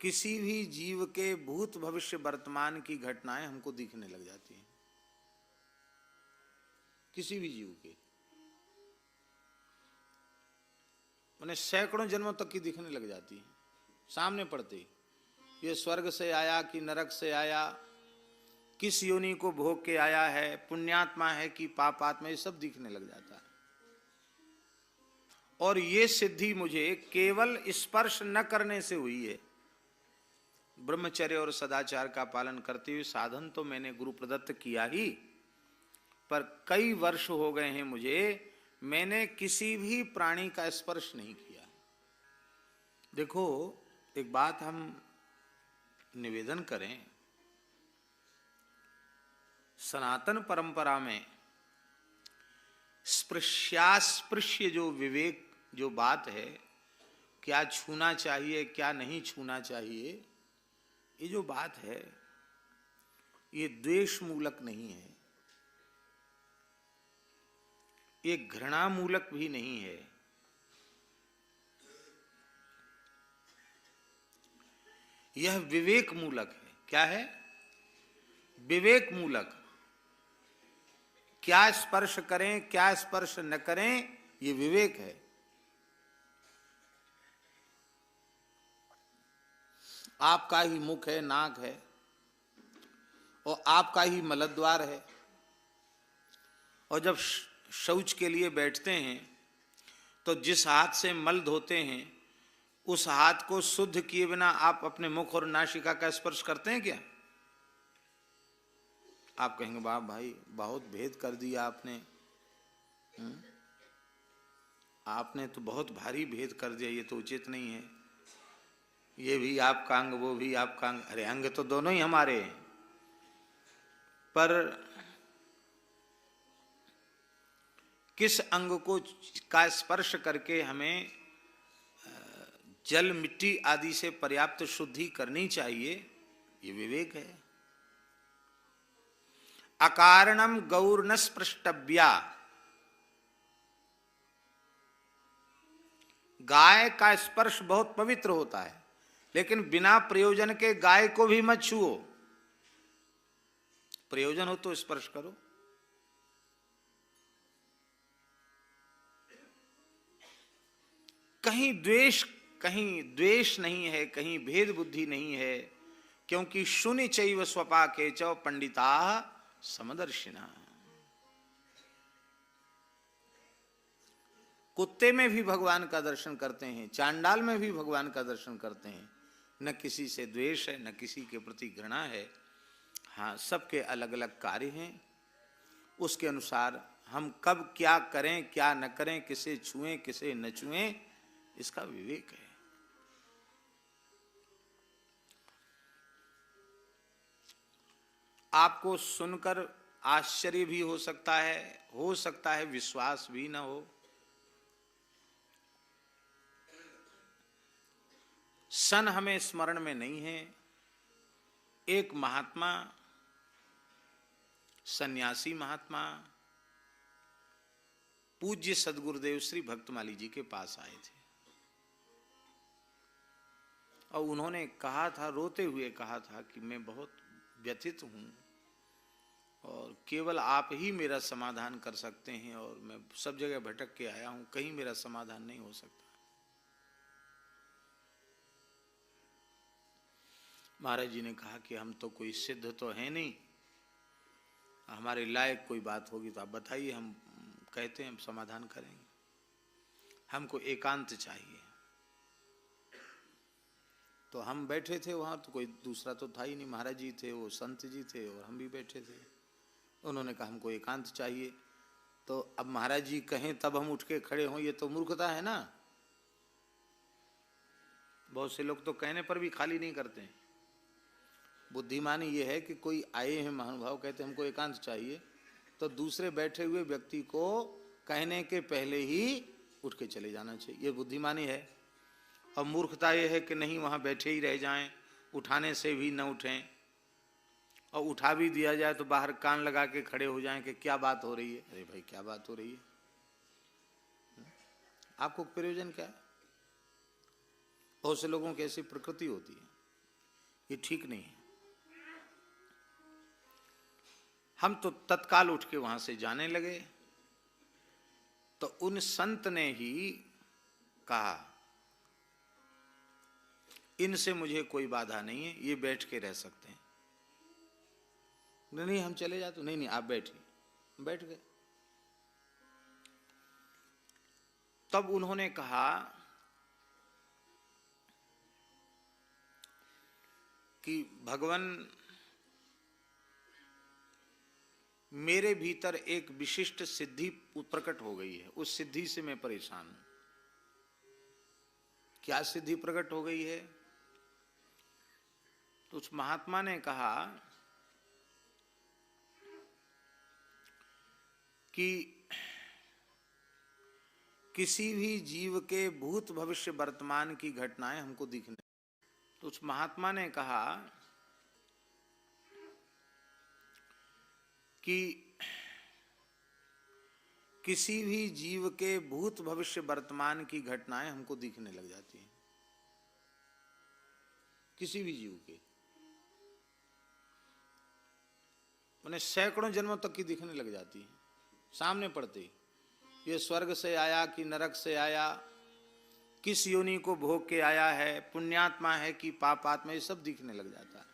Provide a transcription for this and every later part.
किसी भी जीव के भूत भविष्य वर्तमान की घटनाएं हमको दिखने लग जाती हैं, किसी भी जीव के, उन्हें सैकड़ों जन्मों तक की दिखने लग जाती है सामने पड़ते ही। ये स्वर्ग से आया कि नरक से आया, किस योनि को भोग के आया है, पुण्यात्मा है कि पापात्मा, ये सब दिखने लग जाता है। और ये सिद्धि मुझे केवल स्पर्श न करने से हुई है। ब्रह्मचर्य और सदाचार का पालन करते हुए साधन तो मैंने गुरु प्रदत्त किया ही, पर कई वर्ष हो गए हैं मुझे, मैंने किसी भी प्राणी का स्पर्श नहीं किया। देखो, एक बात हम निवेदन करें, सनातन परंपरा में स्पृश्यास्पृश्य जो विवेक, जो बात है, क्या छूना चाहिए क्या नहीं छूना चाहिए, ये जो बात है ये द्वेष मूलक नहीं है, ये घृणा मूलक भी नहीं है, यह विवेक मूलक है। क्या है? विवेक मूलक। क्या स्पर्श करें क्या स्पर्श न करें, ये विवेक है। आपका ही मुख है, नाक है, और आपका ही मलद्वार है, और जब शौच के लिए बैठते हैं तो जिस हाथ से मल धोते हैं उस हाथ को शुद्ध किए बिना आप अपने मुख और नासिका का स्पर्श करते हैं क्या? आप कहेंगे बाप भाई बहुत भेद कर दिया आपने, आपने तो बहुत भारी भेद कर दिया, ये तो उचित नहीं है, ये भी आपका अंग वो भी आपका अंग। अरे अंग तो दोनों ही हमारे हैं, पर किस अंग को का स्पर्श करके हमें जल मिट्टी आदि से पर्याप्त शुद्धि करनी चाहिए, ये विवेक है। अकारणम गौर न स्पृष्टव्या, गाय का स्पर्श बहुत पवित्र होता है, लेकिन बिना प्रयोजन के गाय को भी मत छुओ, प्रयोजन हो तो स्पर्श करो। कहीं द्वेष नहीं है, कहीं भेद बुद्धि नहीं है, क्योंकि शून्य चैव स्वपा के चौ पंडिता समदर्शिना। कुत्ते में भी भगवान का दर्शन करते हैं, चांडाल में भी भगवान का दर्शन करते हैं, न किसी से द्वेष है न किसी के प्रति घृणा है। हाँ, सबके अलग अलग कार्य हैं, उसके अनुसार हम कब क्या करें क्या न करें, किसे छुएं किसे न छुएं, इसका विवेक है। आपको सुनकर आश्चर्य भी हो सकता है विश्वास भी न हो। सन हमें स्मरण में नहीं है, एक महात्मा, सन्यासी महात्मा पूज्य सदगुरुदेव श्री भक्तमाली जी के पास आए थे, और उन्होंने कहा था, रोते हुए कहा था कि मैं बहुत व्यथित हूं और केवल आप ही मेरा समाधान कर सकते हैं, और मैं सब जगह भटक के आया हूं, कहीं मेरा समाधान नहीं हो सकता। महाराज जी ने कहा कि हम तो कोई सिद्ध तो है नहीं, हमारे लायक कोई बात होगी तो आप बताइए, हम कहते हैं हम समाधान करेंगे, हमको एकांत चाहिए। तो हम बैठे थे वहां, तो कोई दूसरा तो था ही नहीं, महाराज जी थे, वो संत जी थे, और हम भी बैठे थे। उन्होंने कहा हमको एकांत चाहिए। तो अब महाराज जी कहें तब हम उठ के खड़े हों, ये तो मूर्खता है ना। बहुत से लोग तो कहने पर भी खाली नहीं करते हैं। बुद्धिमानी ये है कि कोई आए हैं महानुभाव, कहते हमको एकांत चाहिए, तो दूसरे बैठे हुए व्यक्ति को कहने के पहले ही उठ के चले जाना चाहिए, ये बुद्धिमानी है। और मूर्खता ये है कि नहीं, वहां बैठे ही रह जाएं, उठाने से भी न उठें, और उठा भी दिया जाए तो बाहर कान लगा के खड़े हो जाएं कि क्या बात हो रही है। अरे भाई क्या बात हो रही है, आपको प्रयोजन क्या है? बहुत से लोगों की ऐसी प्रकृति होती है। ये ठीक नहीं है। हम तो तत्काल उठ के वहां से जाने लगे, तो उन संत ने ही कहा, इनसे मुझे कोई बाधा नहीं है, ये बैठ के रह सकते हैं। नहीं हम चले जाते, नहीं नहीं आप बैठिए। बैठ गए। तब उन्होंने कहा कि भगवान, मेरे भीतर एक विशिष्ट सिद्धि प्रकट हो गई है, उस सिद्धि से मैं परेशान हूं। क्या सिद्धि प्रकट हो गई है? तो उस महात्मा ने कहा कि किसी भी जीव के भूत भविष्य वर्तमान की घटनाएं हमको दिखने। तो उस महात्मा ने कहा कि किसी भी जीव के भूत भविष्य वर्तमान की घटनाएं हमको दिखने लग जाती हैं। किसी भी जीव के, मैंने सैकड़ों जन्मों तक की दिखने लग जाती है, सामने पड़ते ही। ये स्वर्ग से आया कि नरक से आया, किस योनि को भोग के आया है, पुण्यात्मा है कि पापात्मा, ये सब दिखने लग जाता है।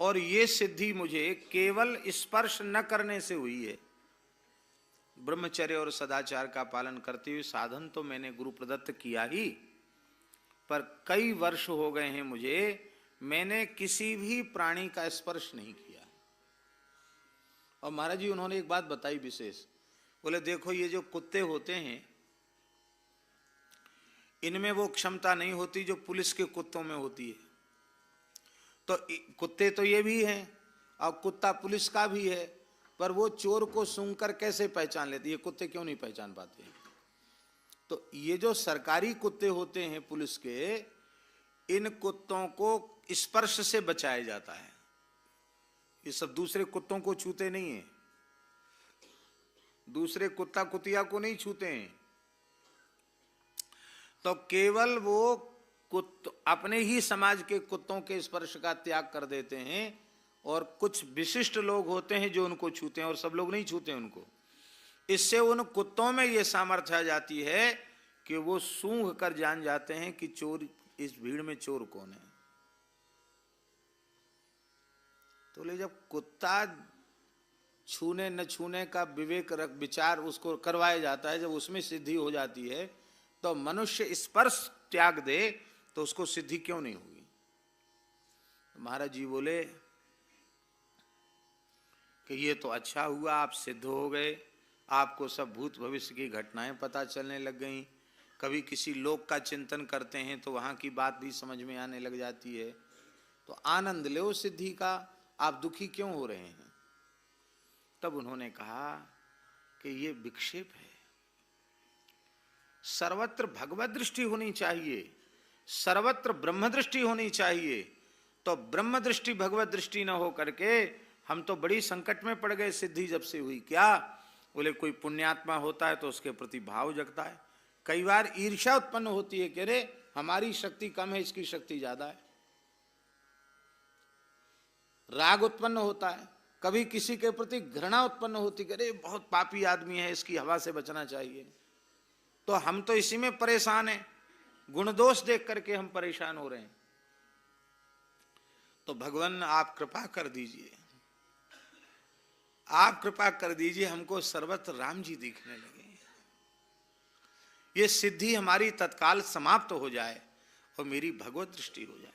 और ये सिद्धि मुझे केवल स्पर्श न करने से हुई है। ब्रह्मचर्य और सदाचार का पालन करते हुए साधन तो मैंने गुरु प्रदत्त किया ही, पर कई वर्ष हो गए हैं मुझे, मैंने किसी भी प्राणी का स्पर्श नहीं किया। और महाराज जी उन्होंने एक बात बताई विशेष, बोले देखो ये जो कुत्ते होते हैं, इनमें वो क्षमता नहीं होती जो पुलिस के कुत्तों में होती है। तो कुत्ते तो ये भी हैं और कुत्ता पुलिस का भी है, पर वो चोर को सूंघकर कैसे पहचान लेते, ये कुत्ते क्यों नहीं पहचान पाते? तो ये जो सरकारी कुत्ते होते हैं पुलिस के, इन कुत्तों को स्पर्श से बचाया जाता है। ये सब दूसरे कुत्तों को छूते नहीं है, दूसरे कुत्ता कुतिया को नहीं छूते हैं। तो केवल वो अपने ही समाज के कुत्तों के स्पर्श का त्याग कर देते हैं, और कुछ विशिष्ट लोग होते हैं जो उनको छूते हैं, और सब लोग नहीं छूते उनको। इससे उन कुत्तों में ये सामर्थ्य आ जाती है कि वो सूंघ कर जान जाते हैं कि चोर, इस भीड़ में चोर कौन है। तो ले जब कुत्ता छूने न छूने का विवेक विचार उसको करवाया जाता है, जब उसमें सिद्धि हो जाती है, तो मनुष्य स्पर्श त्याग दे तो उसको सिद्धि क्यों नहीं होगी? महाराज जी बोले कि ये तो अच्छा हुआ, आप सिद्ध हो गए, आपको सब भूत भविष्य की घटनाएं पता चलने लग गई। कभी किसी लोक का चिंतन करते हैं तो वहां की बात भी समझ में आने लग जाती है। तो आनंद लो सिद्धि का, आप दुखी क्यों हो रहे हैं? तब उन्होंने कहा कि ये विक्षेप है, सर्वत्र भगवत दृष्टि होनी चाहिए, सर्वत्र ब्रह्म दृष्टि होनी चाहिए। तो ब्रह्म दृष्टि भगवत दृष्टि न हो करके हम तो बड़ी संकट में पड़ गए सिद्धि जब से हुई। क्या? बोले कोई पुण्यात्मा होता है तो उसके प्रति भाव जगता है, कई बार ईर्ष्या उत्पन्न होती है कि अरे हमारी शक्ति कम है, इसकी शक्ति ज्यादा है। राग उत्पन्न होता है, कभी किसी के प्रति घृणा उत्पन्न होती है, अरे बहुत पापी आदमी है, इसकी हवा से बचना चाहिए। तो हम तो इसी में परेशान हैं, गुण दोष देख करके हम परेशान हो रहे हैं। तो भगवान आप कृपा कर दीजिए, आप कृपा कर दीजिए, हमको सर्वत्र राम जी दिखने लगे, ये सिद्धि हमारी तत्काल समाप्त हो जाए और मेरी भगवत दृष्टि हो जाए।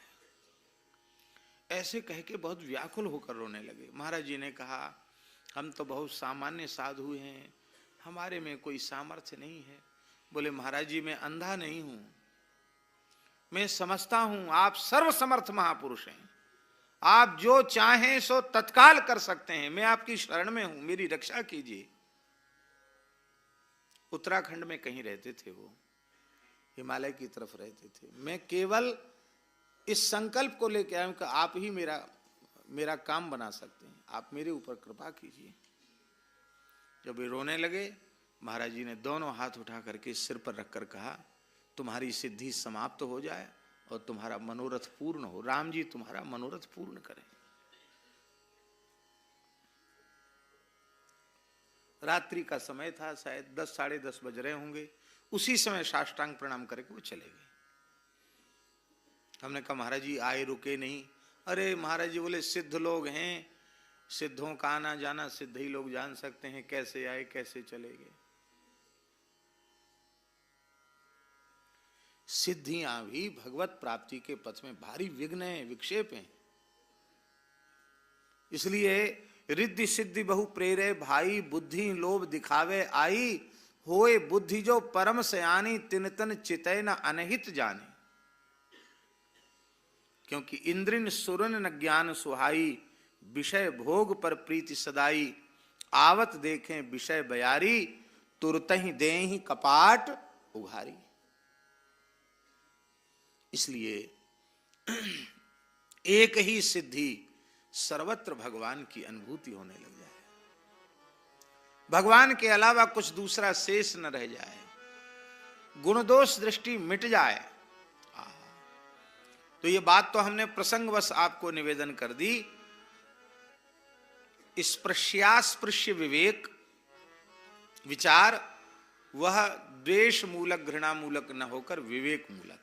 ऐसे कह के बहुत व्याकुल होकर रोने लगे। महाराज जी ने कहा हम तो बहुत सामान्य साधु हैं, हमारे में कोई सामर्थ्य नहीं है। बोले महाराज जी मैं अंधा नहीं हूं, मैं समझता हूं आप सर्वसमर्थ महापुरुष हैं, आप जो चाहें सो तत्काल कर सकते हैं, मैं आपकी शरण में हूं, मेरी रक्षा कीजिए। उत्तराखंड में कहीं रहते थे वो, हिमालय की तरफ रहते थे। मैं केवल इस संकल्प को लेकर आया हूं कि आप ही मेरा काम बना सकते हैं, आप मेरे ऊपर कृपा कीजिए। जब वे रोने लगे महाराज जी ने दोनों हाथ उठा करके सिर पर रखकर कहा, तुम्हारी सिद्धि समाप्त हो जाए और तुम्हारा मनोरथ पूर्ण हो। राम जी तुम्हारा मनोरथ पूर्ण करें। रात्रि का समय था, शायद 10 साढ़े 10 बज रहे होंगे। उसी समय साष्टांग प्रणाम करके वो चले गए। हमने कहा महाराज जी आए रुके नहीं। अरे महाराज जी बोले सिद्ध लोग हैं, सिद्धों का आना जाना सिद्ध ही लोग जान सकते हैं, कैसे आए कैसे चले गए। सिद्धियां भी भगवत प्राप्ति के पथ में भारी विघ्न है, विक्षेप हैं। इसलिए रिद्धि सिद्धि बहु प्रेरे भाई, बुद्धि लोभ दिखावे आई, होए बुद्धि जो परम सयानी, तिन तन चितय न अनहित जाने। क्योंकि इंद्रिन सुरन न ज्ञान सुहाई, विषय भोग पर प्रीति सदाई, आवत देखें विषय बयारी, तुरत ही दे ही कपाट उघारी। इसलिए एक ही सिद्धि सर्वत्र भगवान की अनुभूति होने लग जाए, भगवान के अलावा कुछ दूसरा शेष न रह जाए, गुण दोष दृष्टि मिट जाए। तो ये बात तो हमने प्रसंगवश आपको निवेदन कर दी। स्पृश्यास्पृश्य विवेक विचार वह द्वेष मूलक घृणा मूलक न होकर विवेक मूलक।